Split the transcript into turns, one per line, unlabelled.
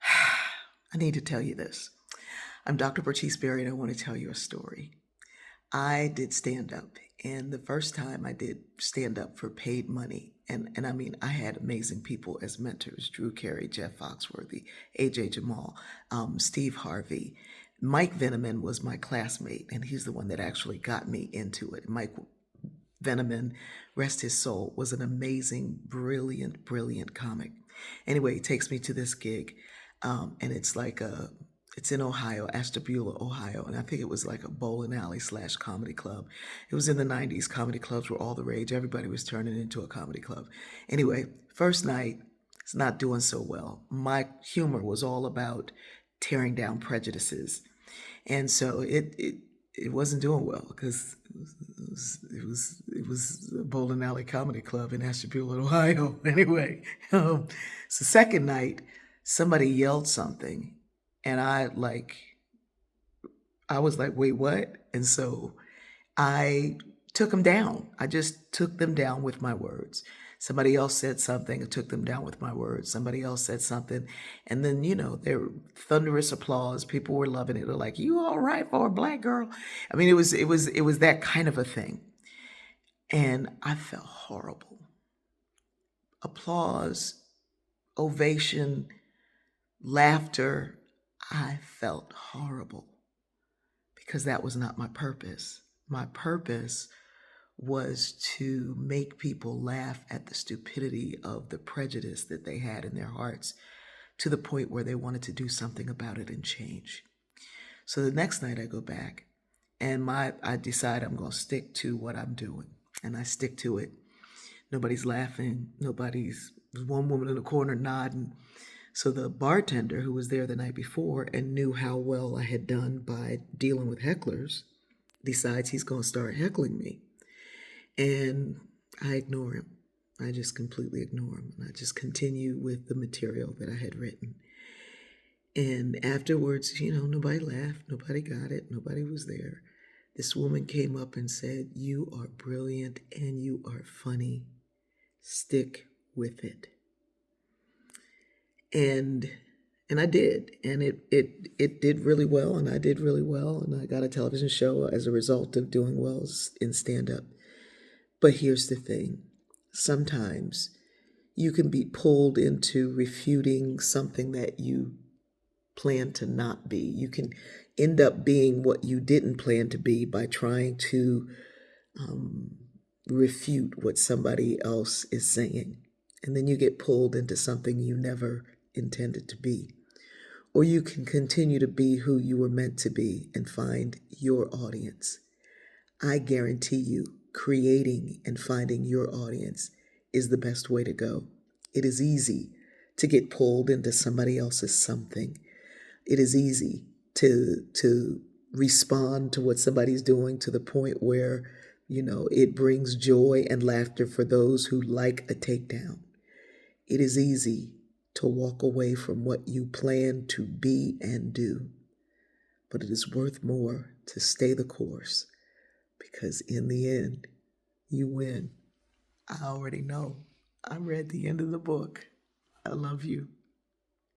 I need to tell you this. I'm Dr. Bertice Berry, and I want to tell you a story. I did stand up, and the first time I did stand up for paid money, and I mean, I had amazing people as mentors: Drew Carey, Jeff Foxworthy, AJ Jamal, Steve Harvey. Mike Veneman was my classmate, and he's the one that actually got me into it. Mike Veneman, rest his soul, was an amazing, brilliant, brilliant comic. Anyway, he takes me to this gig, and it's in Ohio, Ashtabula, Ohio, and I think it was like a bowling alley / comedy club. It was in the 90s. Comedy clubs were all the rage. Everybody was turning into a comedy club. Anyway, first night, it's not doing so well. My humor was all about tearing down prejudices, and so it wasn't doing well because it was a bowling alley comedy club in Ashtabula, Ohio. Anyway, so second night, somebody yelled something, and I was like, wait, what? And so I took them down. I just took them down with my words. Somebody else said something, I took them down with my words. Somebody else said something, and then there were thunderous applause. People were loving it. They're like, "You all right for a black girl?" I mean, it was that kind of a thing, and I felt horrible. Applause, ovation, laughter. I felt horrible because that was not my purpose. My purpose was to make people laugh at the stupidity of the prejudice that they had in their hearts to the point where they wanted to do something about it and change. So the next night I go back and I decide I'm going to stick to what I'm doing, and I stick to it. Nobody's laughing. There's one woman in the corner nodding. So the bartender who was there the night before and knew how well I had done by dealing with hecklers decides he's going to start heckling me. And I ignore him. I just completely ignore him. And I just continue with the material that I had written. And afterwards, nobody laughed. Nobody got it. Nobody was there. This woman came up and said, "You are brilliant and you are funny. Stick with it." And I did, and it did really well, and I did really well, and I got a television show as a result of doing well in stand up. But here's the thing: sometimes you can be pulled into refuting something that you plan to not be. You can end up being what you didn't plan to be by trying to refute what somebody else is saying. And then you get pulled into something you never intended to be. Or you can continue to be who you were meant to be and find your audience. I guarantee you, creating and finding your audience is the best way to go. It is easy to get pulled into somebody else's something. It is easy to respond to what somebody's doing to the point where, it brings joy and laughter for those who like a takedown. It is easy to walk away from what you plan to be and do, but it is worth more to stay the course, because in the end, you win. I already know. I read the end of the book. I love you.